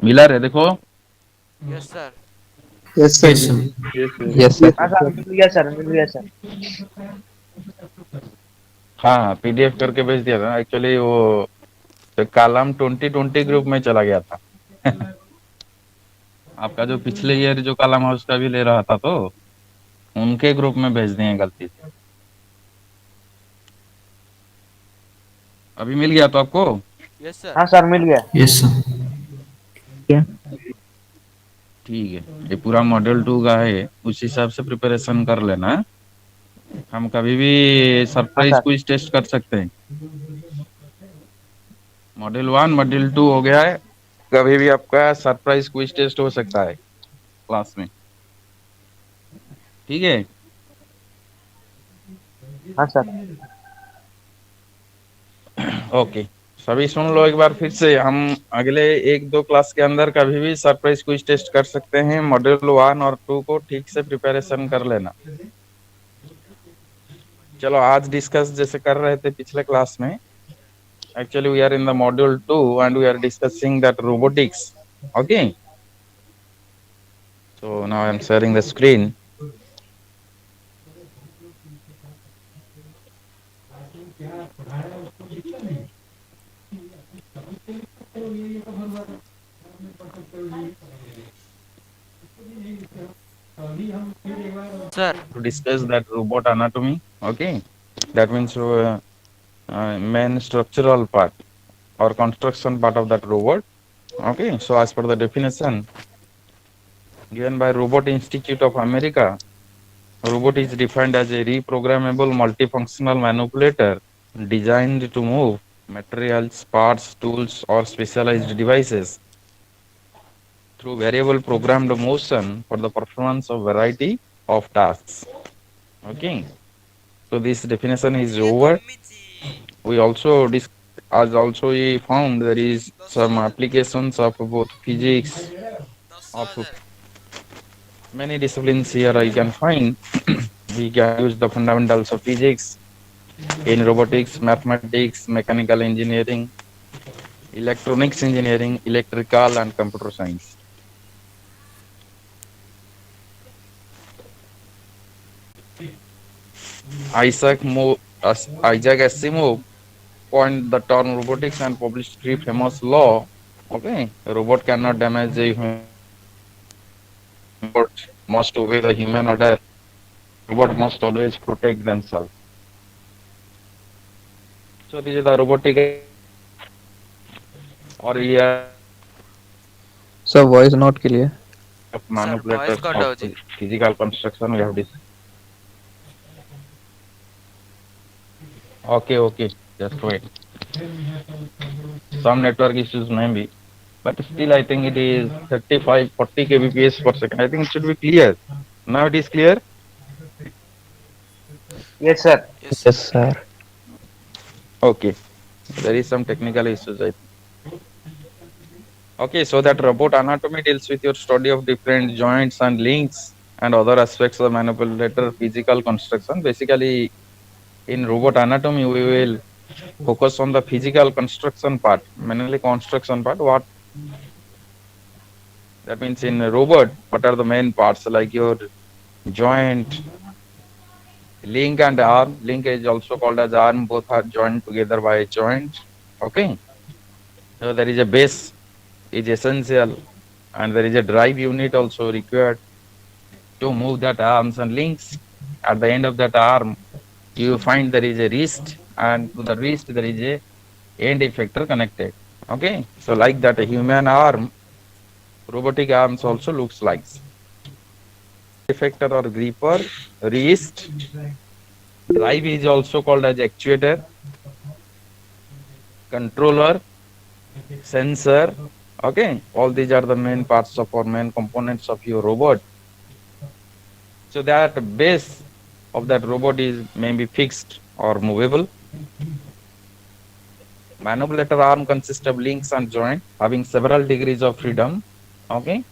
मिला रे देखो। Yes sir. Yes sir yes जी। Sir. Yes sir. Yes yes sir. हाँ सर मिल गया सर, मिल गया सर। हाँ, पीडीएफ करके भेज दिया था एक्चुअली। वो तो कॉलम 2020 ग्रुप में चला गया था। आपका जो पिछले ईयर जो कॉलम है उसका भी ले रहा था, तो उनके ग्रुप में भेज दिए गलती से। अभी मिल गया तो आपको? Yes sir. हाँ सर मिल गया। Yes sir. ठीक है, ये पूरा मॉड्यूल 2 का है, उस हिसाब से प्रिपरेशन कर लेना। हम कभी भी हाँ सरप्राइज सर। क्विज टेस्ट कर सकते हैं। मॉड्यूल 1 मॉड्यूल 2 हो गया है, कभी भी आपका सरप्राइज क्विज टेस्ट हो सकता है क्लास में। ठीक है। हाँ सर। ओके, सभी सुन लो एक बार फिर से। हम अगले 1-2 क्लास के अंदर कभी भी सरप्राइज क्विज टेस्ट कर सकते हैं। मॉड्यूल 1 और 2 को ठीक से प्रिपरेशन कर लेना। चलो आज डिस्कस जैसे कर रहे थे पिछले क्लास में, actually we are in the module 2 and we are discussing that robotics. Okay, so now I'm sharing the screen. Sir. To discuss that robot anatomy. Okay, that means main structural part or construction part of that robot. Okay, so as per the definition given by Robot Institute of America, robot is defined as a reprogrammable multifunctional manipulator designed to move materials, parts, tools, or specialized devices through variable programmed motion for the performance of variety of tasks. Okay, so this definition is over. We also as also we found there is some applications of both physics of many disciplines here I can find. We can use the fundamentals of physics in robotics, mathematics, mechanical engineering, electronics engineering, electrical and computer science. Isaac Asimov coined the term robotics and published three famous law. Okay, a robot cannot damage a human, robot must obey the human order, robot must always protect themselves. So this is the robotic or Sir, voice not clear. of sir voice manipulators cut of होची। physical construction we have this. Okay, just wait. Some network issues maybe, but still I think it is 35-40 kbps per second. I think it should be clear. Now it is clear. Yes sir. Yes Yes, sir. sir. Okay, there is some technical issues. Okay, so that robot anatomy deals with your study of different joints and links and other aspects of the manipulator physical construction. Basically, in robot anatomy, we will focus on the physical construction part, mainly construction part. What that means in a robot, what are the main parts like your joint, link and arm. Link is also called as arm. Both are joined together by a joint. Okay, so there is a base is essential, and there is a drive unit also required to move that arms and links. At the end of that arm, you find there is a wrist, and to the wrist there is a end effector connected. Okay, so like that, a human arm, robotic arms also looks like effector or gripper, wrist, drive is also called as actuator, controller, sensor. Okay, all these are the main parts of or main components of your robot. So that base of that robot is maybe fixed or movable. Manipulator arm consists of links and joints having several degrees of freedom. Okay.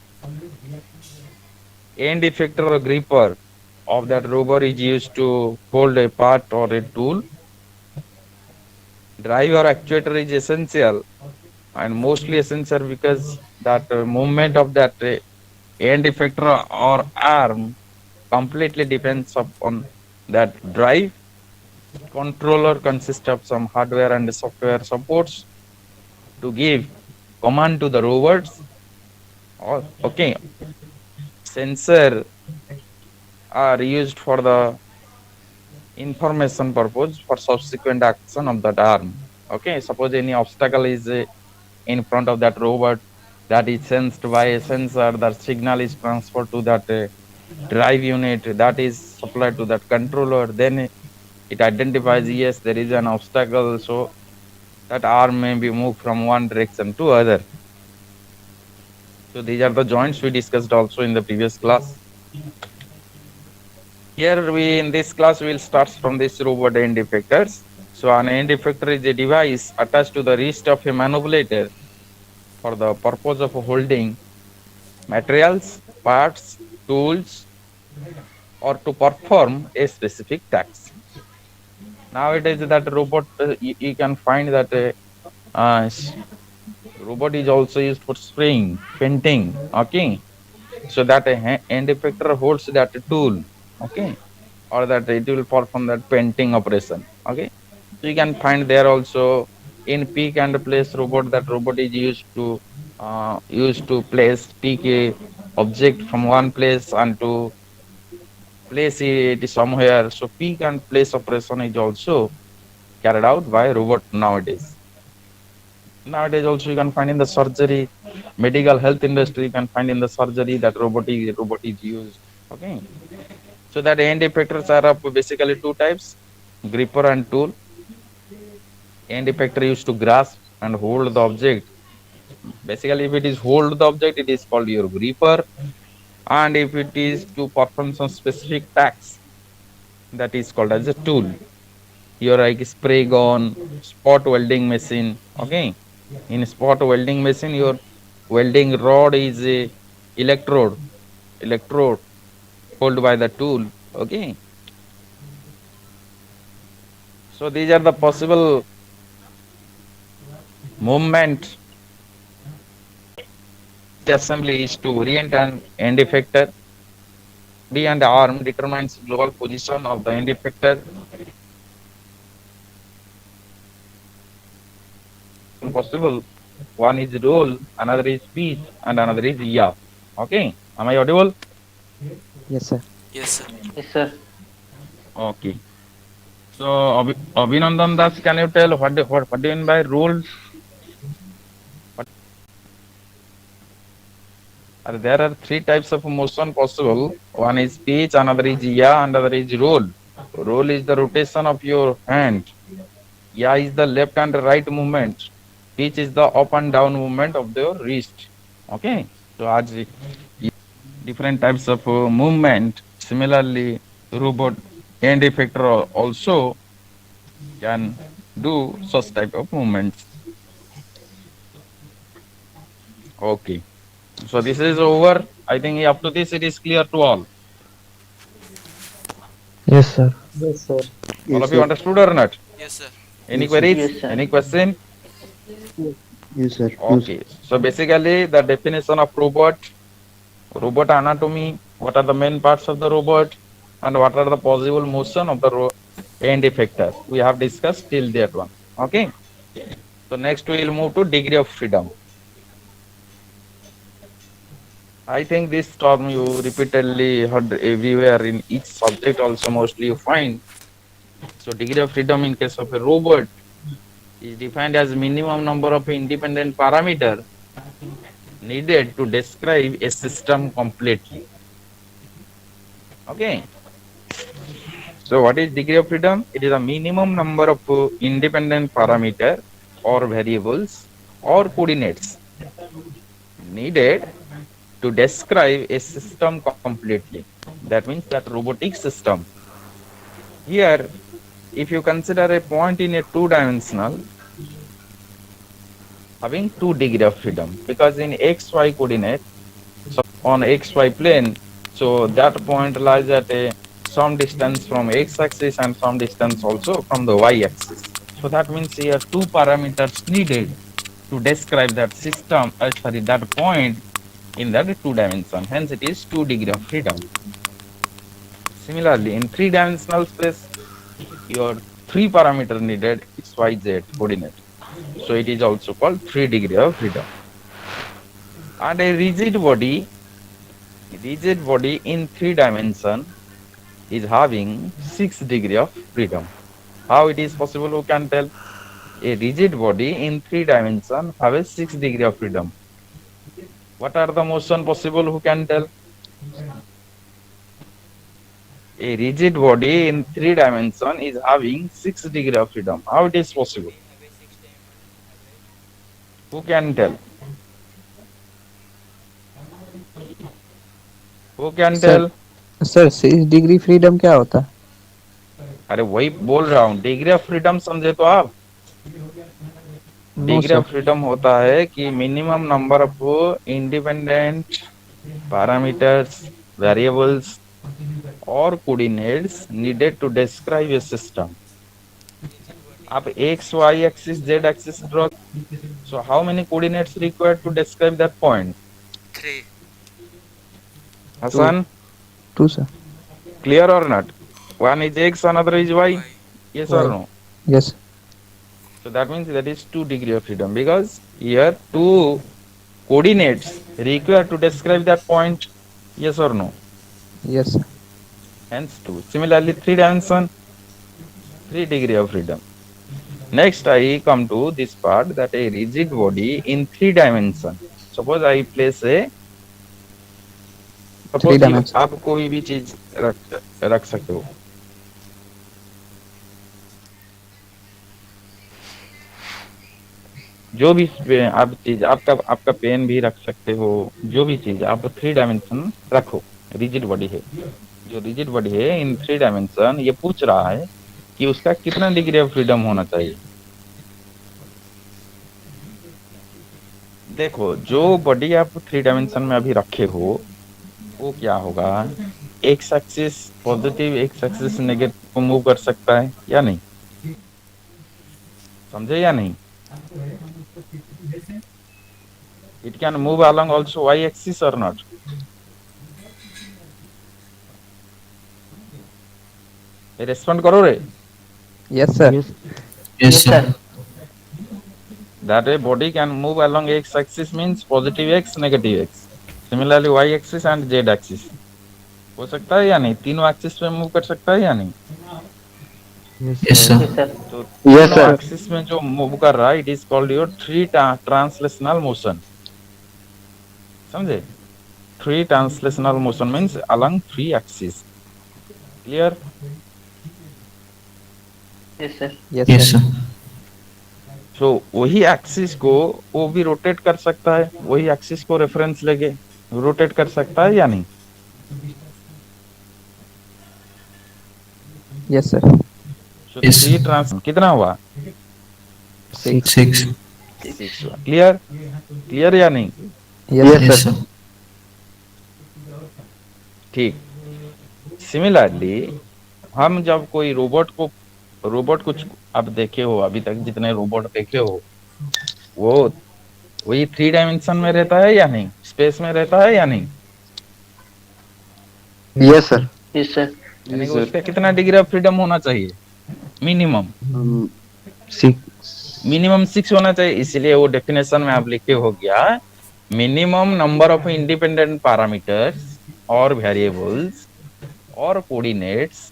End effector or gripper of that robot is used to hold a part or a tool. Drive or actuator is essential and mostly essential because that movement of that end effector or arm completely depends upon that drive. Controller consists of some hardware and software supports to give command to the robots. Okay, sensor are used for the information purpose for subsequent action of that arm. Okay, suppose any obstacle is in front of that robot, that is sensed by a sensor, that signal is transferred to that drive unit, that is supplied to that controller, then it identifies, yes, there is an obstacle, so that arm may be moved from one direction to other. So these are the joints we discussed also in the previous class. Here we in this class we will start from this robot end effectors. So an end effector is a device attached to the wrist of a manipulator for the purpose of holding materials, parts, tools, or to perform a specific task. Nowadays that robot you can find that robot is also used for spraying, painting. Okay, so that end effector holds that tool. Okay, or that it will perform that painting operation. Okay, so you can find there also in pick and place robot, that robot is used to place pick a object from one place and to place it somewhere. So pick and place operation is also carried out by robot nowadays. Nowadays also you can find in the surgery, medical health industry, you can find in the surgery that robot is used. Okay, so that end effectors are of basically two types: gripper and tool. End effector used to grasp and hold the object. Basically, if it is hold the object, it is called your gripper, and if it is to perform some specific task, that is called as a tool. Your like spray gun, spot welding machine. Okay, in spot welding machine, your welding rod is a electrode held by the tool. Okay, so these are the possible movement. The assembly is to orient an end effector. B and arm determines global position of the end effector. Possible. One is roll, another is pitch, and another is yaw. Okay, am I audible? Yes, sir. Yes, sir. Yes, sir. Okay. So Abhinandan Das, can you tell what do you mean by roll? There are three types of motion possible. One is pitch, another is yaw, another is roll. Roll is the rotation of your hand. Yaw is the left and right movement. Pitch is the up and down movement of the wrist. Okay. So as different types of movement. Similarly, robot end effector also can do such type of movements. Okay. So this is over. I think up to this it is clear to all. Yes, sir. Yes, sir. All of you understood or not? Yes, sir. Any Yes, sir. queries? Yes, sir. Any question? Yes, sir. Okay. So basically the definition of robot anatomy, what are the main parts of the robot, and what are the possible motion of the end effector. We have discussed till that one. Okay. So next we will move to degree of freedom. I think this term you repeatedly heard everywhere in each subject also mostly you find. So degree of freedom in case of a robot is defined as minimum number of independent parameter needed to describe a system completely. Okay. So what is degree of freedom? It is a minimum number of independent parameter or variables or coordinates needed to describe a system completely. That means that robotic system. Here, if you consider a point in a two-dimensional, having 2 degree of freedom, because in xy coordinate, so on xy plane, so that point lies at a some distance from x-axis and some distance also from the y-axis. So that means here 2 parameters needed to describe that system, that point in that two dimension. Hence, it is 2 degree of freedom. Similarly, in three-dimensional space, your three parameter needed x, y, z coordinate. So it is also called 3 degree of freedom. And a rigid body in three dimension is having 6 degree of freedom. How it is possible? Who can tell? A rigid body in three dimension have a 6 degree of freedom. What are the motion possible? Who can tell? A rigid body in three dimension is having 6 degree of freedom. How it is possible? Who can tell? Who can sir tell? Sir 6 degree freedom क्या होता है? अरे वही बोल रहा हूँ, degree of freedom समझे तो आप? No degree of sir. Freedom होता है कि minimum number of independent parameters, variables और coordinates needed to describe a system. आप X, Y axis, Z axis draw. So how many coordinates required to describe that point? 3. Hassan, 2 sir. clear or not? One is x, another is y. Yes or Y. no? Yes. So that means that is 2 degree of freedom because here two coordinates required to describe that point. Yes or no? Yes sir. Hence 2. Similarly, 3 dimension, 3 degree of freedom. Next, I come to this part that a rigid body in 3 dimension. Suppose I place a, three suppose dimension. आप कोई भी चीज रख सकते हो. जो भी आप चीज, आपका पेन भी रख सकते हो. जो भी चीज आप 3 डायमेंशन रखो. रिजिड बॉडी है, जो रिजिड बॉडी है इन 3 डायमेंशन, ये पूछ रहा है कि उसका कितना डिग्री ऑफ फ्रीडम होना चाहिए. देखो, जो बॉडी आप 3 डायमेंशन में अभी रखे हो वो क्या होगा, x axis positive, x axis negative को मूव कर सकता है या नहीं? समझे या नहीं? It can move along also y axis or not? Respond करो रे. Yes sir. Yes, sir. That a body can move along x axis means positive x, negative x. Similarly y axis and z axis. हो सकता है या नहीं? तीनों axis पे move कर सकता है या नहीं? Yes, sir. तो Yes, तीनों sir. एक्सिस में जो मूव कर रहा है, it is called your three translational motion. समझे? Three translational motion means along 3 axis. Clear? Yes, sir. Yes sir. तो वही एक्सिस को वो भी रोटेट कर सकता है, वही एक्सिस को रेफरेंस लेके रोटेट कर सकता है या नहीं? Yes sir. So Yes. 3 trans कितना हुआ? 6. 6. 6 हुआ. क्लियर? क्लियर या नहीं? Yes Yes, sir. sir. ठीक. सिमिलरली हम जब कोई रोबोट कुछ आप देखे हो, अभी तक जितने रोबोट देखे हो, वो वही 3 डायमेंशन में रहता है या नहीं? स्पेस में रहता है या नहीं? Yes sir. Yes, sir. यानी कि उसका कितना डिग्री ऑफ फ्रीडम होना चाहिए? मिनिमम 6. होना चाहिए. इसलिए वो डेफिनेशन में आप लिखे हो गया, minimum number of independent parameters और वेरिएबल्स और coordinates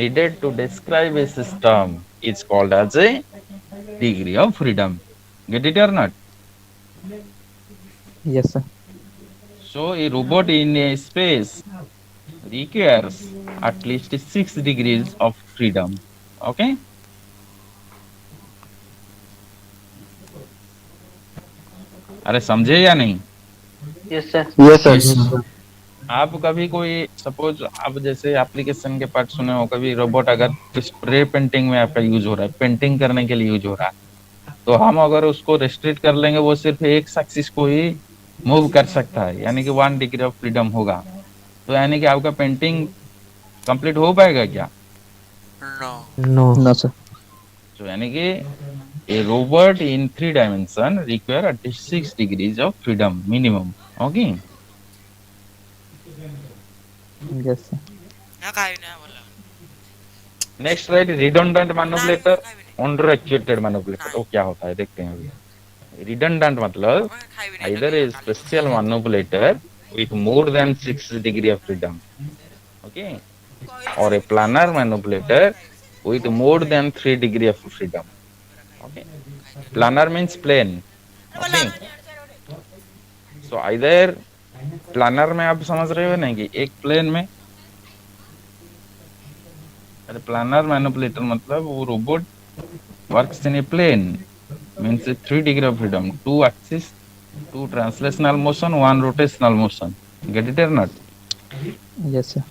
needed to describe a system is called as a degree of freedom. Get it or not? Yes sir. So a robot in a space requires at least 6 degrees of freedom. Okay? अरे समझे या नहीं? Yes, sir. Yes Yes, sir. sir. आप कभी कोई suppose आप जैसे application के पार्ट सुने हो, कभी रोबोट अगर स्प्रे पेंटिंग में आपका यूज हो रहा है, पेंटिंग करने के लिए यूज हो रहा है, तो हम अगर उसको रेस्ट्रिक्ट कर लेंगे, वो सिर्फ एक एक्सिस को ही मूव कर सकता है, यानी कि 1 डिग्री ऑफ फ्रीडम होगा. तो यानी कि आपका पेंटिंग कंप्लीट हो पाएगा क्या? No. No sir. तो यानी कि a robot in 3 dimension require at least 6 degrees of freedom minimum. Okay. Yes, sir. Next, right, redundant manipulator, under actuated manipulator. तो क्या होता है देखते हैं अभी. Redundant मतलब either a special manipulator with more than 6 degree of freedom, okay, or a planar manipulator with more than 3 degree of freedom. Okay, planar means plane. Okay, so either planar में आप समझ रहे हो नहीं कि एक प्लेन में, अरे planar manipulator मतलब वो robot works in a plane, means 3 degree of freedom, 2 axis, 2 translational motion, 1 rotational motion. Get it or not? Yes, sir.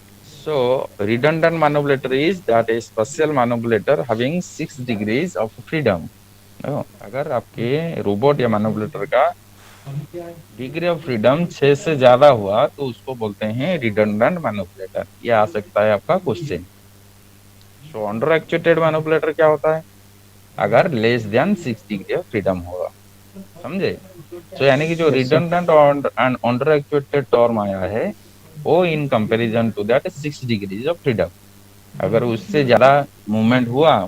So redundant manipulator is that a special manipulator having 6 degrees of freedom. अगर आपके robot या manipulator का degree of freedom 6 से ज्यादा हुआ तो उसको बोलते हैं रिडंडेंट मैनिपुलेटर. ये आ सकता है आपका question. So under actuated manipulator क्या होता है? अगर less than 6 degree of freedom होगा. समझे? तो यानी कि जो रिडंडेंट और अंडर एक्चुएटेड टर्म आया है वो in comparison to that 6 degrees of freedom. अगर उससे ज्यादा मूवमेंट हुआ,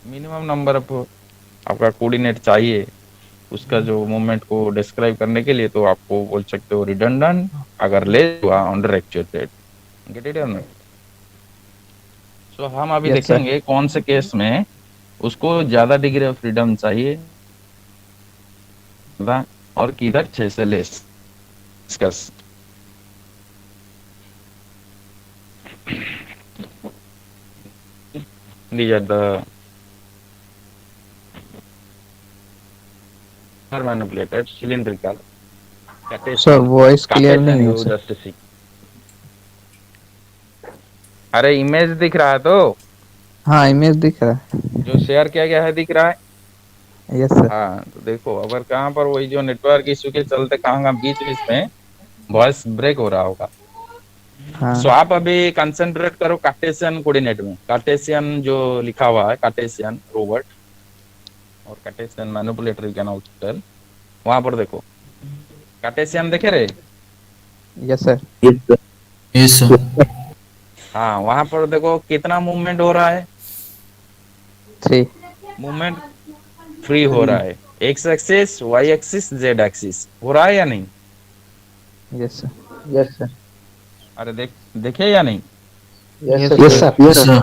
मिनिमम नंबर ऑफ आपका कोऑर्डिनेट चाहिए उसका जो मूवमेंट को डिस्क्राइब करने के लिए, तो आपको बोल सकते हो रिडंडेंट. अगर लेस हुआ अंडर एक्चुएटेड. गेट इट और नॉट? सो हम अभी Yes, sir. देखेंगे कौन से केस में उसको ज्यादा डिग्री ऑफ फ्रीडम चाहिए और किधर 6 से less. Discuss. These are the manipulated cylindrical. Sir, voice clear नहीं है, sir. जस्ट. अरे इमेज दिख रहा है तो हाँ, इमेज दिख रहा है. जो शेयर किया गया है दिख रहा है. Yes, sir. हाँ तो देखो, अगर कहाँ पर वही जो नेटवर्क इशू के चलते कहाँ बीच बीच में वॉइस ब्रेक हो रहा होगा. हाँ. सो आप अभी कंसंट्रेट करो कार्टेशियन कोऑर्डिनेट में. कार्टेशियन जो लिखा हुआ है, कार्टेशियन रोबोट और Cartesian manipulator can also tell. वहां पर देखो, कार्टेशियन देखे रहे. Yes, sir. Yes, sir. हाँ वहां पर देखो कितना मूवमेंट हो रहा है. 3. मूवमेंट फ्री हो रहा है. X axis, Y axis, Z axis हो रहा है या नहीं? Yes, sir. Yes, sir. अरे देखे या नहीं? Yes, sir. Yes, sir. Yes, sir.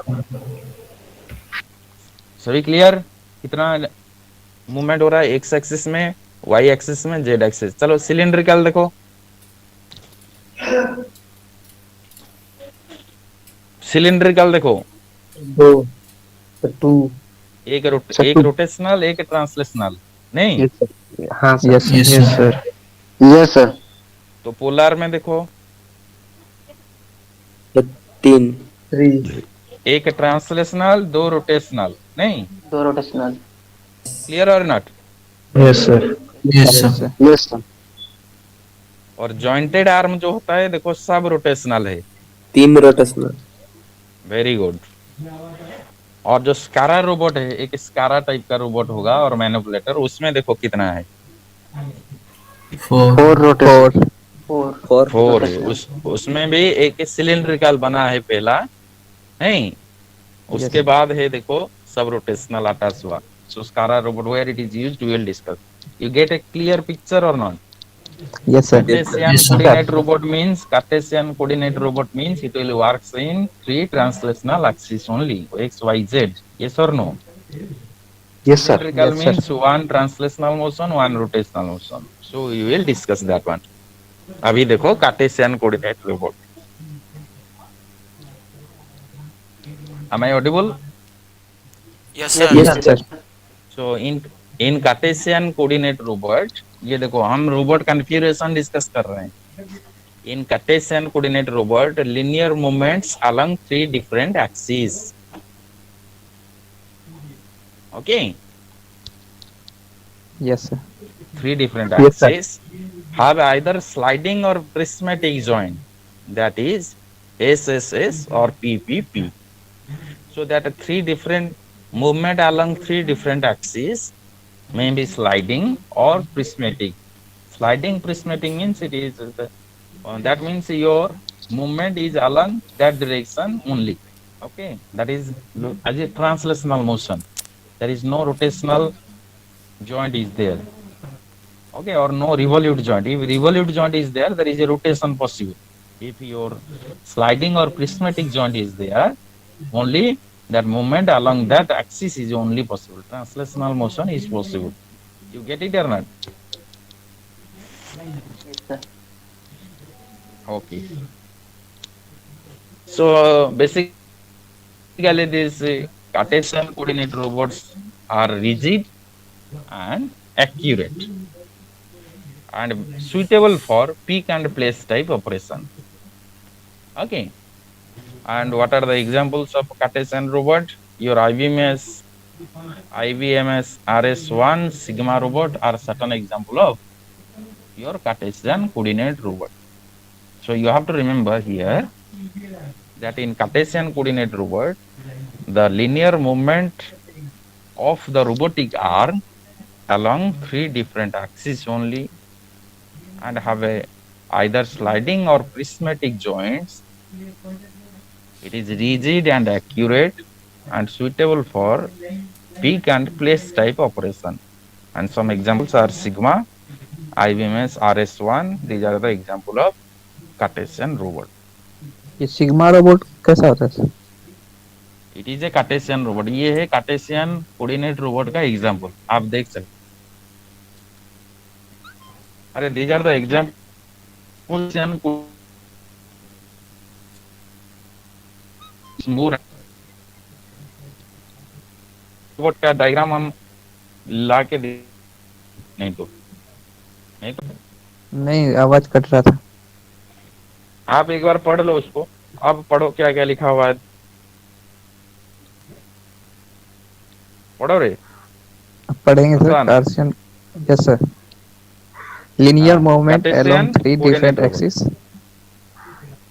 सभी क्लियर? कितना मूवमेंट हो रहा है एक्स एक्सिस में, वाई एक्सिस में, जेड एक्सिस. चलो सिलिंड्रिकल देखो. सिलिंड्रिकल देखो. 2. एक रोटेशनल, एक ट्रांसलेशनल. नहीं? Yes, sir. हाँ, sir. Yes, sir. Yes, Yes, sir. sir. Yes, sir. तो पोलर में देखो, 3. एक ट्रांसलेशनल, 2 रोटेशनल. नहीं? 2 rotational. क्लियर और not? Yes, sir. Yes, sir. Yes, sir. Yes, sir. और जॉइंटेड आर्म जो होता है देखो सब रोटेशनल है. 3 rotational. Very good. और जो स्कारा रोबोट है, एक स्कारा टाइप का रोबोट होगा और मैनिपुलेटर, उसमें देखो कितना है. 4. 4 rotational. 4. 4 है. उसमें भी एक सिलिंड्रिकल बना है पहला. नहीं? उसके बाद है देखो सब रोटेशनल अटैच हुआ. So SCARA robot where it is used we will discuss. You get a clear picture और not? Yes, sir. Cartesian Yes, sir. coordinate robot means it will works in 3 translational axes only, x, y, z. Yes or no? Yes, sir. Cylindrical Yes, means sir. 1 translational motion, 1 rotational motion. So you will discuss that one. अभी देखो Cartesian coordinate robot. Am I audible? Yes, sir. Yes, sir. So in Cartesian coordinate robot, ये देखो हम robot configuration discuss कर रहे हैं. In Cartesian coordinate robot, linear movements along 3 different axes. Okay, Yes, sir. 3 different Yes, sir. axes have either sliding or prismatic joint, that is SSS or PPP. So that 3 different movement along three different axes, may be sliding or prismatic. Sliding prismatic means it is that means your movement is along that direction only. Okay, that is as a translational motion. There is no rotational joint is there. Okay, or no revolute joint. If revolute joint is there, there is a rotation possible. If your sliding or prismatic joint is there, only that movement along that axis is only possible. Translational motion is possible. You get it or not? Yes, sir. Okay. So basically, these Cartesian coordinate robots are rigid and accurate and suitable for pick and place type operation. Okay. And what are the examples of Cartesian robot? Your IBMS RS1 Sigma robot are certain example of your Cartesian coordinate robot. So you have to remember here that in Cartesian coordinate robot, the linear movement of the robotic arm along three different axes only and have a either sliding or prismatic joints. It is rigid and accurate and suitable for pick and place type operation. And some examples are Sigma, IBMS RS1. These are the example of Cartesian robot. ये sigma robot कैसा होता है sir? It is a Cartesian robot. ये है Cartesian coordinate robot का example, आप देख सकते. अरे these are the example robot का डायग्राम हम ला के नहीं तो नहीं, आवाज कट रहा था. आप एक बार पढ़ लो उसको. अब पढ़ो क्या क्या लिखा हुआ है. पढ़ो रे. अब पढ़ेंगे सर. आसान. Cartesian. Yes sir. linear movement Cartesian along three coordinate different robot. axes.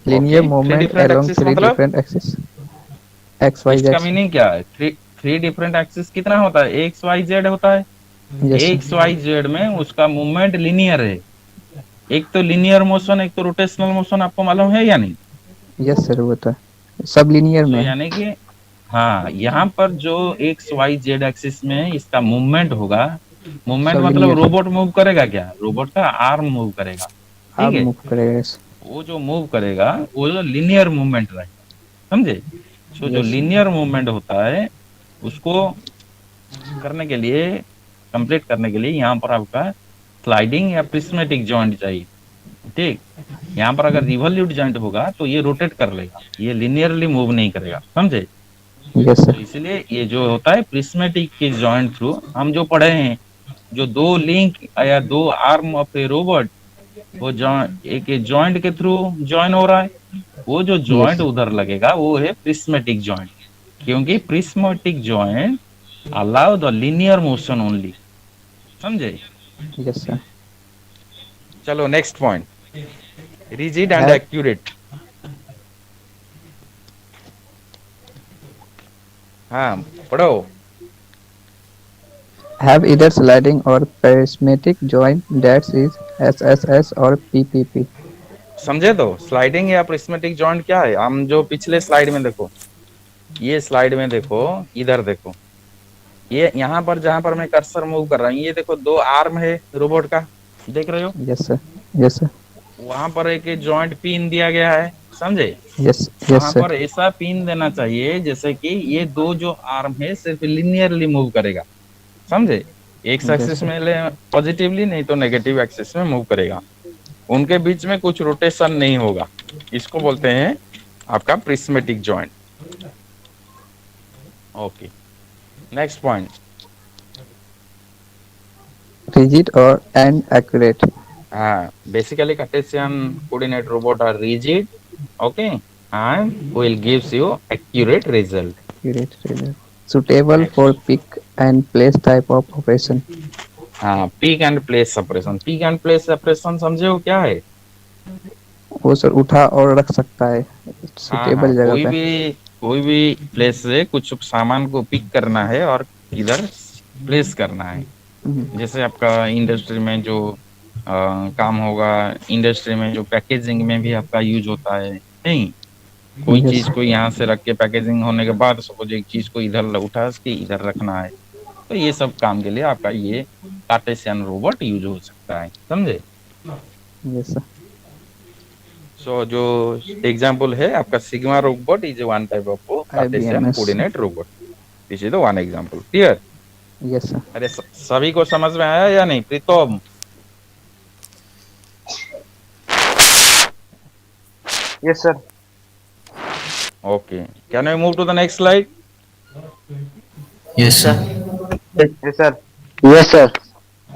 Linear Okay, movement different along axis three मतलब? different axes. X, Y, इसका Z. मीनिंग क्या है? थ्री डिफरेंट एक्सिस कितना होता है? एक्स वाई जेड होता है. Yes, sir. X Y Z में उसका मूवमेंट लिनियर है. एक तो लिनियर मोशन, एक तो रोटेशनल मोशन. आपको मालूम है या नहीं? Yes सर, वो तो है. सब linear तो में है. यानी कि हाँ, यहाँ पर जो एक्स वाई जेड एक्सिस में इसका मूवमेंट होगा, मूवमेंट सब मतलब linear. रोबोट मूव करेगा क्या? रोबोट का आर्म मूव करेगा. आप ठीक है. मूव करेगा. yes. वो जो मूव करेगा वो जो लिनियर मूवमेंट रहेगा. समझे? तो जो Yes. लिनियर मूवमेंट होता है उसको करने के लिए, कंप्लीट करने के लिए यहाँ पर आपका स्लाइडिंग या प्रिस्मेटिक जॉइंट चाहिए. ठीक. यहाँ पर अगर रिवॉल्यूट जॉइंट होगा तो ये रोटेट कर लेगा, ये लिनियरली मूव नहीं करेगा. समझे? Yes तो सर. इसलिए ये जो होता है प्रिस्मेटिक के जॉइंट थ्रू, हम जो पढ़े हैं, जो दो लिंक या दो आर्म ऑफ ए रोबोट, वो जॉइंट एक जॉइंट के थ्रू जॉइन हो रहा है, वो जो जॉइंट Yes. उधर लगेगा वो है प्रिस्मेटिक जॉइंट. क्योंकि prismatic joint allow the linear motion only. समझे? Yes sir. चलो next point, rigid and Have- accurate. हाँ पढ़ो. Have either sliding or prismatic joint, that is SSS or PPP. समझे? तो स्लाइडिंग या प्रिस्मेटिक जॉइंट क्या है? हम जो पिछले स्लाइड में देखो, ये स्लाइड में देखो, इधर देखो, ये यहाँ पर जहां पर मैं कर्सर मूव कर रहा हूँ, ये देखो दो आर्म है रोबोट का, देख रहे हो? Yes sir. Yes sir. वहां पर एक जॉइंट पिन दिया गया है. समझे? Yes. Yes वहां sir. पर ऐसा पिन देना चाहिए जैसे कि ये दो जो आर्म है सिर्फ लिनियरली मूव करेगा. समझे? एक एक्सिस sir. में पॉजिटिवली, नहीं तो नेगेटिव एक्सिस में मूव करेगा. उनके बीच में कुछ रोटेशन नहीं होगा. इसको बोलते हैं आपका prismatic joint. Okay, next point. Rigid or and accurate. Basically Cartesian coordinate robot are rigid, okay, and will gives you accurate result. Accurate. Result. Suitable for pick and place type of operation. Pick and place separation. Pick and place separation समझे हो क्या है? वो sir उठा और रख सकता है. सुटेबल जगह कोई पे. भी कोई भी प्लेस से कुछ सामान को पिक करना है और इधर प्लेस करना है। जैसे आपका इंडस्ट्री में जो काम होगा, इंडस्ट्री में जो पैकेजिंग में भी आपका यूज होता है, नहीं? कोई Yes. चीज को यहाँ से रख के पैकेजिंग होने के बाद सपोज एक चीज को इधर उठा के इधर रखना है, तो ये सब काम के लिए आपका ये कार्टेशियन रोबोट यूज हो सकता है, समझे? Yes, sir. सो जो एग्जाम्पल है आपका sigma robot is one type of Cartesian IBMS. Coordinate robot. This is the one example. Clear? Yes, sir. अरे सभी को समझ में आया या नहीं प्रीतम? Yes, sir. Okay. Can we move to the next slide? Yes, sir. Yes, sir. Yes, sir.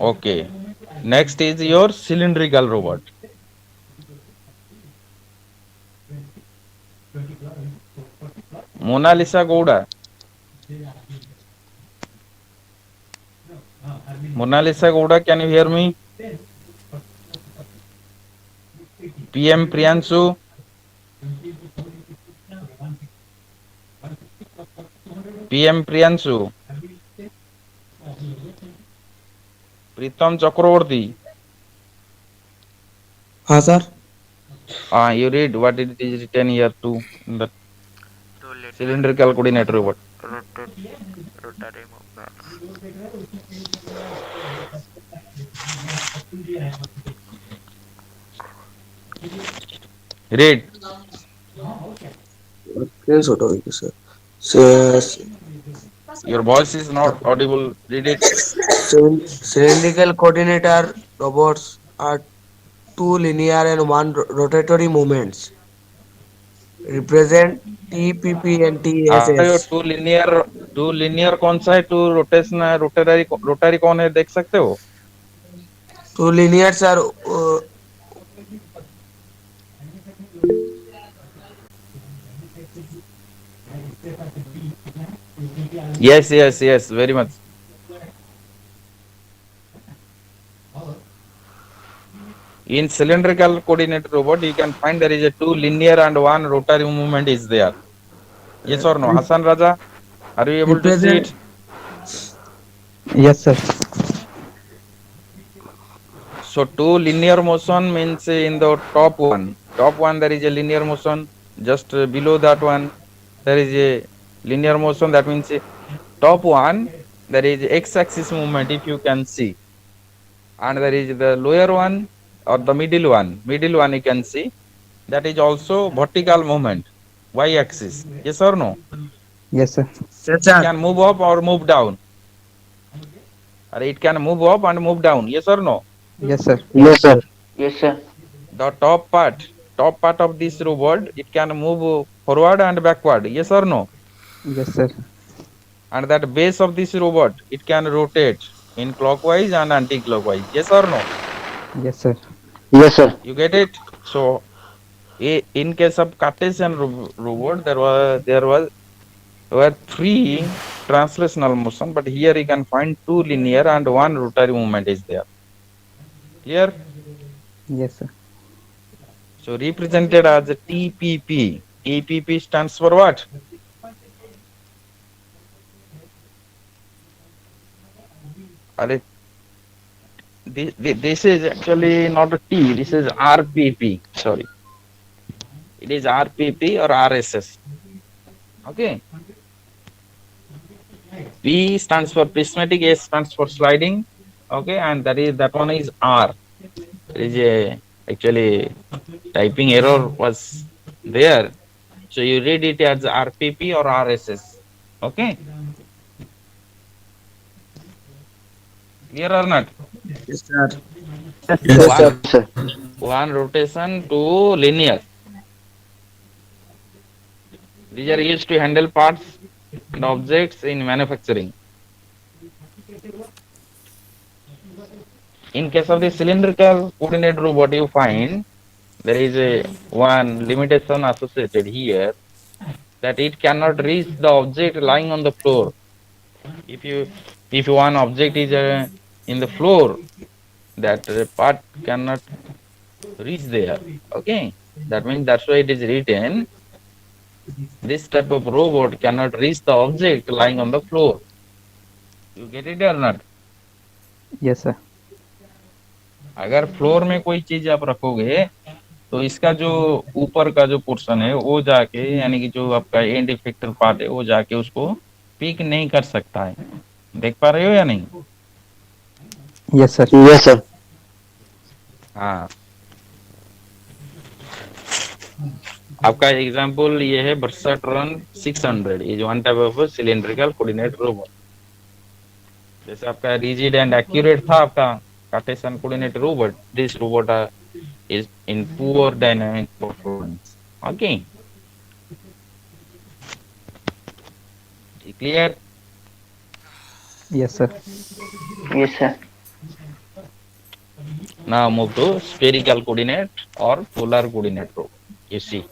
Okay. Next is your cylindrical robot. Mona Lisa Gouda. Mona Lisa Gouda, can you hear me? PM Priyanshu. PM Priyanshu. Pritam Chakraborty. हाँ sir. You read what it is written here too. The Rotate, cylindrical coordinate robot. rotary movement. Read. Screenshot होगी sir. So, Your voice is not audible. Read it. Cylindrical coordinator robots are two linear and one rotatory movements. Represent TPP and your TSS. Two linear कौन सा है, to rotation rotary कौन है, देख सकते हो? Two linears are Yes, very much. In cylindrical coordinate robot, you can find there is a two linear and one rotary movement is there. Yes or no? Hassan Raja, are you able to see it? Yes, sir. So two linear motion means in the top one there is a linear motion. Just below that one there is a linear motion. That means top one there is x-axis movement if you can see, and there is the lower one or the middle one you can see, that is also vertical movement, y-axis. Yes or no? Yes, sir. It can move up or move down, or it can move up and move down. Yes or no? Yes, sir. yes sir. Yes sir. The top part of this robot, it can move forward and backward. Yes or no? Yes, sir. And that base of this robot, it can rotate in clockwise and anti-clockwise. Yes or no? Yes, sir. Yes sir. You get it? So in case of Cartesian robot, there were three translational motion, but here you can find two linear and one rotary movement is there. Clear? Yes, sir. So represented as a TPP. TPP stands for what? Are this is actually not a T, this is RPP. Sorry. It is RPP or RSS. Okay. P stands for prismatic, S stands for sliding. Okay, and that one is R. There is a actually typing error was there. So you read it as RPP or RSS. Okay. Clear or not? Yes, sir. Yes sir. Sir. One rotation to linear. These are used to handle parts and objects in manufacturing. In case of the cylindrical coordinate robot, you find there is a one limitation associated here, that it cannot reach the object lying on the floor. If one object is in the floor, that part cannot reach there. Okay, that means that's why it is written This type of robot cannot reach the object lying on the floor. You get it or not? Yes, sir. अगर floor में कोई चीज आप रखोगे तो इसका जो ऊपर का जो पोर्शन है वो जाके यानी कि जो आपका एंड इफेक्टर पार्ट है वो जाके उसको पिक नहीं कर सकता है। देख पा रहे हो या नहीं? Yes, sir. Yes, sir. हाँ, आपका एग्जांपल ये है वर्साट्रॉन 600 ये जो one type of cylindrical coordinate robot. जैसे आपका रिजिड एंड एक्यूरेट था आपका Cartesian coordinate robot, this robot is in poor dynamic performance. Okay, clear? Yes, sir. Yes, sir. Now move to spherical coordinate or polar coordinate robot. You see,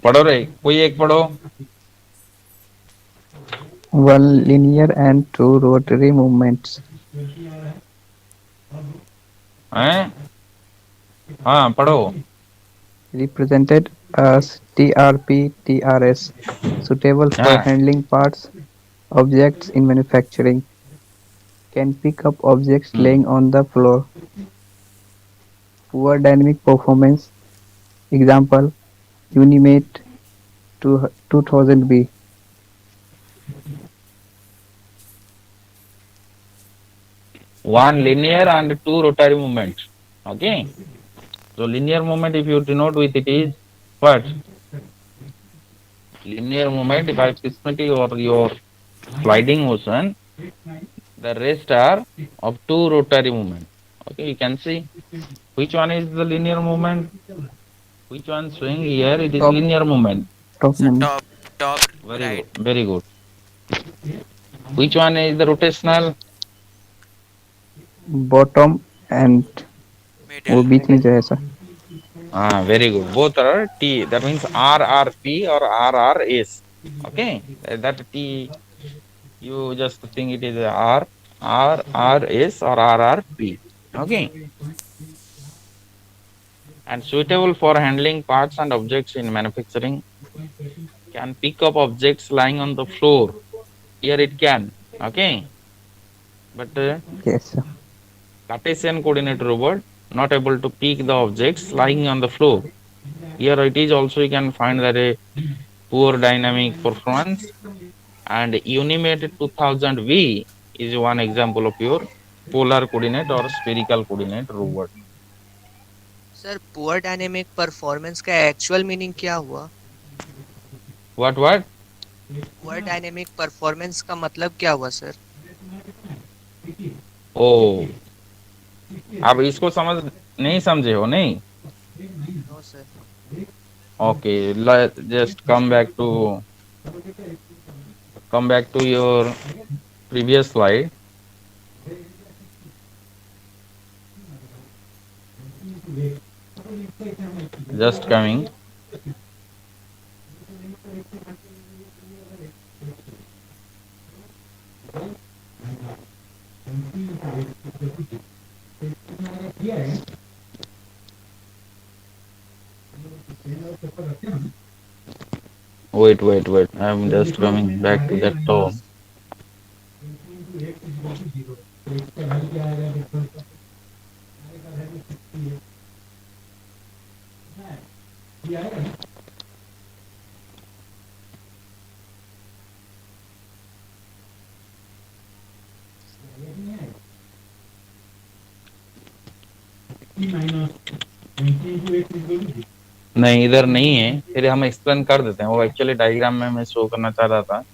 पढ़ो रे, कोई एक पढ़ो। One linear and two rotary movements हैं? हाँ पढ़ो। represented as TRP TRS, suitable for हाँ। handling parts, objects in manufacturing. Can pick up objects laying on the floor. Poor dynamic performance. Example: Unimate 2000B. One linear and two rotary movements. Okay. So linear movement, if you denote with it, is what? Linear movement, if I prismatic or your sliding motion, the rest are of two rotary movements. Okay, you can see which one is the linear movement. Which one showing here? It is Top. linear movement. Top Sir, movement. top Very right. good. Very good. Which one is the rotational? Bottom and वो Middle. बीच में जो है sir. Very good. Both are T. That means RRP or RRS. Okay, that T. You just think it is RRS or RRP. Okay, and suitable for handling parts and objects in manufacturing. Can pick up objects lying on the floor. Here it can. Okay, but Yes, sir. Cartesian coordinate robot not able to pick the objects lying on the floor. Here it is also you can find that a poor dynamic performance, and Unimate 2000V is one example of your polar coordinate or spherical coordinate robot. Sir poor dynamic performance का actual meaning क्या हुआ? What? Poor dynamic performance का मतलब क्या हुआ sir? Oh, अब इसको समझ नहीं समझे हो नहीं? No sir. Okay, let's just come back to your previous slide. Just coming. Wait. I'm just coming back to that top. नहीं इधर नहीं है, फिर हम एक्सप्लेन कर देते हैं। वो एक्चुअली डायग्राम में मैं शो करना चाह रहा था।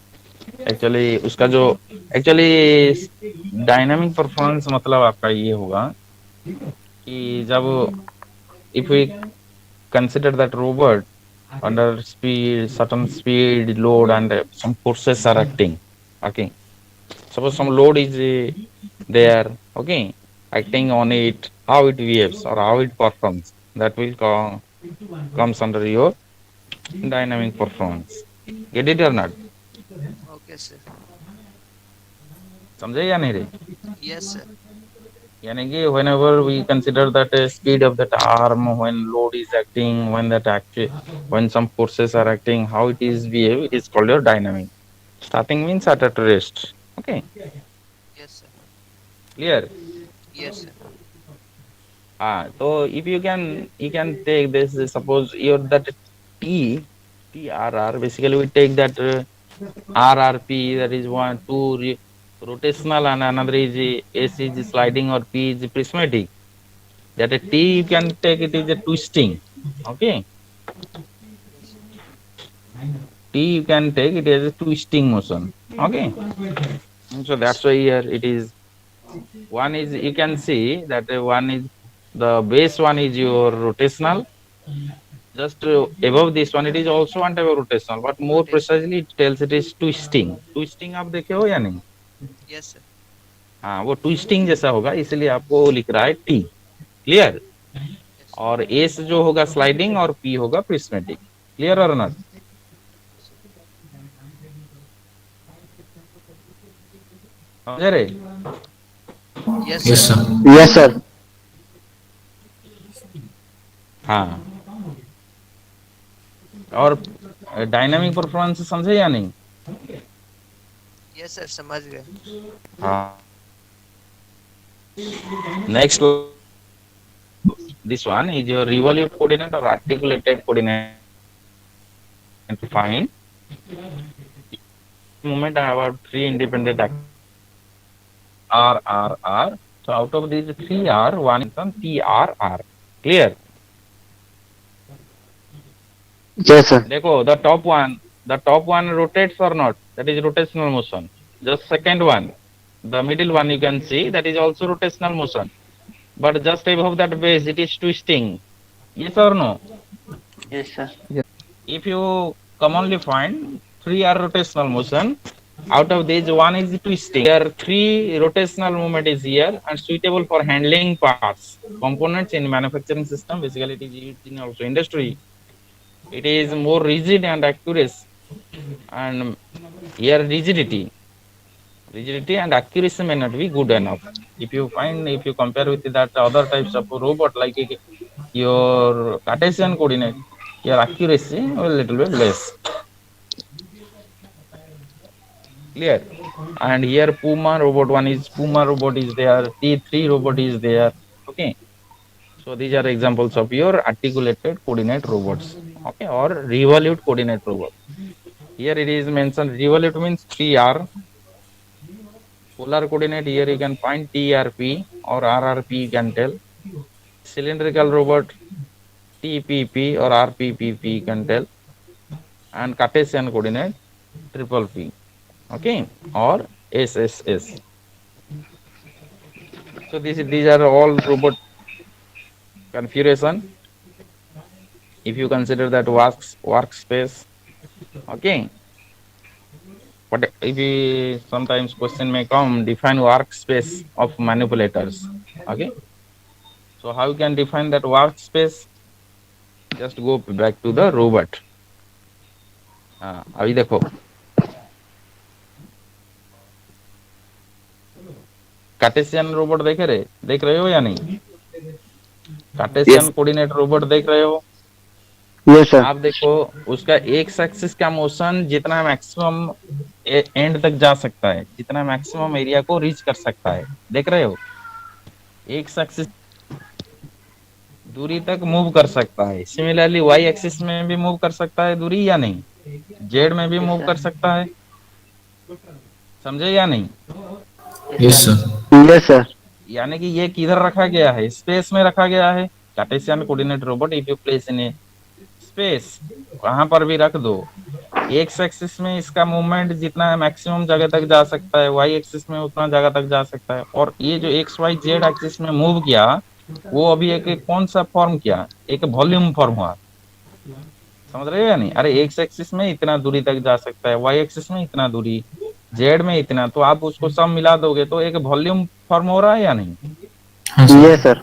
एक्चुअली उसका जो डायनामिक परफॉर्मेंस मतलब आपका ये होगा कि जब if we consider that robot under certain speed, load, and some forces are acting. Okay, suppose some load is there. Okay, acting on it, how it behaves or how it performs, that will comes under your dynamic performance. Get it or not? Okay, sir. समझे या नहीं रे? Yes, sir. यानी कि whenever we consider that speed of that arm when load is acting, when some forces are acting, how it is behave, it is called your dynamic. Starting means at rest. Okay, Yes, sir. clear? Yes, sir. So if you can take this, suppose your that TRR, basically we take that RRP, that is rotational, and another is S is sliding or P is prismatic. That a T you can take it is a twisting. Okay, T you can take it as a twisting motion. Okay, so that's why here it is one is, you can see that one is the base one is your rotational. Just above this one, it is also one type of rotational, but more Rotation. precisely it tells it is twisting. Twisting आप देखे हो या नहीं? Yes, sir. हाँ, वो twisting जैसा होगा, इसलिए आपको लिख रहा है टी. क्लियर? Yes, sir. और एस जो होगा स्लाइडिंग और पी होगा प्रिस्मेटिक. क्लियर और नॉट? समझे रे? Yes, Yes, sir. sir. Yes, sir. हाँ. और डायनामिक परफॉर्मेंस समझे या नहीं? Yes, sir. समझ गए. हाँ. Next, this one is your revolute coordinate or articulated coordinate. To find moment, I have three independent R, R, R. So out of these three R, one is on P, R, R. Clear? Yes, sir. देखो, the top one rotates or not? That is rotational motion. Just second one, the middle one you can see, that is also rotational motion. But just above that base, it is twisting. Yes or no? Yes, sir. If you commonly find three are rotational motion, out of these one is twisting. There are three rotational movement is here and suitable for handling parts, components in manufacturing system. Basically, it is used in also industry. It is more rigid and accurate, and here rigidity and accuracy may not be good enough. If you compare with that other types of robot like your Cartesian coordinate, your accuracy will little bit less. Clear? And here Puma robot is there, T3 robot is there. Okay, so these are examples of your articulated coordinate robots, okay, or revolute coordinate robot. Here it is mentioned revolute means 3R. Polar coordinate, here you can find TRP or RRP, you can tell. Cylindrical robot, TPP or RPPP, you can tell. And Cartesian coordinate, triple P, okay, or SSS. So these are all robot configuration. If you consider that workspace, okay. But if we sometimes question may come, define workspace of manipulators. Okay. So how you can define that workspace? Just go back to the robot. अभी देखो, Cartesian robot देख रहे हो या नहीं? Cartesian coordinate robot देख रहे हो? Yes, sir. आप देखो, उसका एक्स एक्सिस का मोशन जितना मैक्सिमम एंड तक जा सकता है, जितना मैक्सिमम एरिया को रीच कर सकता है, देख रहे हो? एक्स एक्सिस दूरी तक मूव कर सकता है. सिमिलरली वाई एक्सिस में भी मूव कर सकता है दूरी या नहीं? जेड में भी मूव कर सकता है. समझे या नहीं? Yes, sir. Yes, sir. यानी कि ये किधर रखा गया है? स्पेस में रखा गया है. Cartesian coordinate robot if you place in A space, कहां पर भी रख दो, एक्स एक्सिस में इसका मूवमेंट जितना मैक्सिमम जगह तक जा सकता है, वाई एक्सिस में उतना जगह तक जा सकता है. और ये जो एक्स वाई जेड एक्सिस में मूव किया, वो अभी एक कौन सा फॉर्म किया? एक वॉल्यूम फॉर्म हुआ. समझ रहे हो या नहीं? अरे एक्स एक्सिस में इतना दूरी तक जा सकता है, वाई एक्सिस में इतना दूरी, जेड में इतना, तो आप उसको सब मिला दोगे तो एक वॉल्यूम फॉर्म हो रहा है या नहीं? हाँ सर. Yes, sir.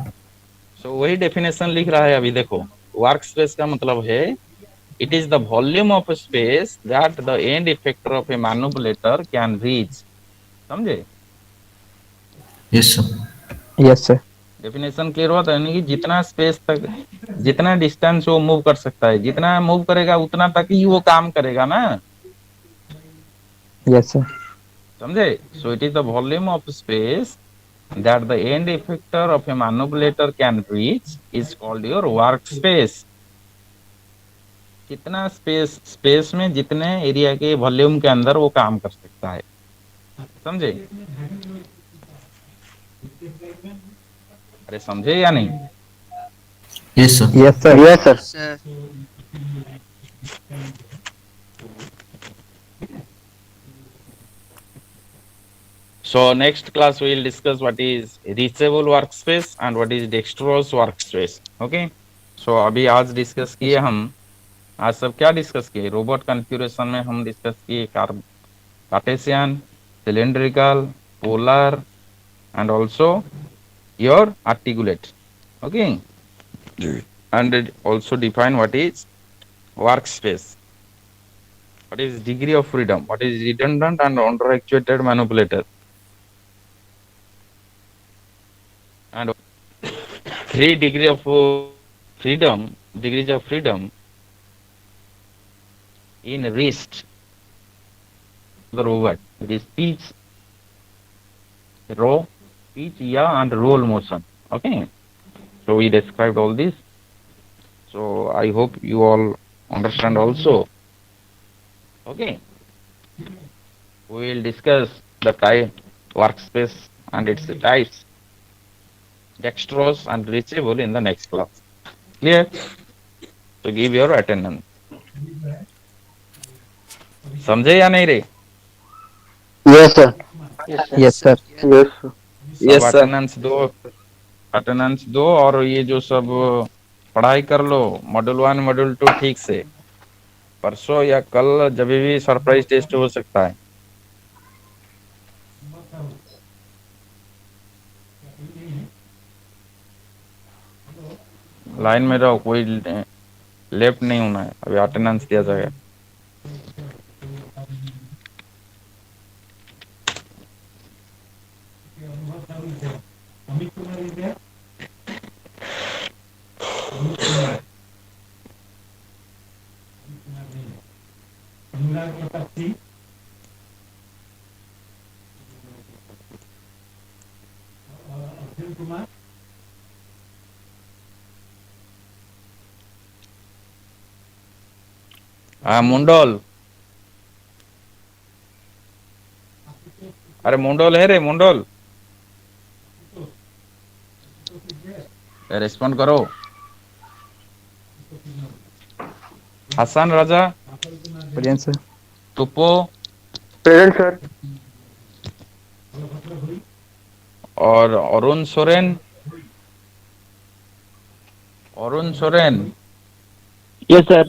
सो वही डेफिनेशन लिख रहा है. अभी देखो, वर्क स्पेस का मतलब है It is the volume of space that the end effector of a manipulator can reach. समझे? Yes, sir. Yes, sir. Definition clear हुआ था, यानी कि जितना स्पेस तक, जितना डिस्टेंस वो मूव कर सकता है, जितना मूव करेगा उतना तक ही वो काम करेगा ना, Yes, sir. समझे? So it is the volume of space that the end effector of a manipulator can reach is called your work space. कितना स्पेस में जितने एरिया के वॉल्यूम के अंदर वो काम कर सकता है, समझे? अरे समझे या नहीं? Yes, sir. Yes, sir. Yes, sir. Sir. So next class we will discuss what is reachable workspace and what is dexterous workspace. Okay. So अभी आज डिस्कस किए हम, आज सब क्या डिस्कस किए? रोबोट कॉन्फ़िगरेशन में हम डिस्कस किए Cartesian, cylindrical, polar and also your articulate. Okay. And it also define what is workspace, what is degree of freedom, what is redundant and under actuated manipulator, and three degrees of freedom in wrist the robot. It is pitch, row, pitch, yaw, and roll motion. Okay. So we described all this. So I hope you all understand also. Okay. We will discuss the type workspace and its types, dexterous and reachable in the next class. Clear? So give your attendance. समझे या नहीं रे? Yes, sir. Yes, sir. Yes, sir. सब attendance दो और ये जो सब पढ़ाई कर लो, मॉड्यूल 1 मॉड्यूल 2 ठीक से। परसों या कल जब भी सरप्राइज टेस्ट हो सकता है। लाइन में रहो, कोई लेफ्ट नहीं होना है, अभी अटेंडेंस दिया जाएगा। मुंडोल, अरे मुंडोल है रे, मुंडोल रेस्पॉन्ड करो। हसन राजा, Present, sir. तुपो Present, sir. और अरुण सोरेन, Yes, sir.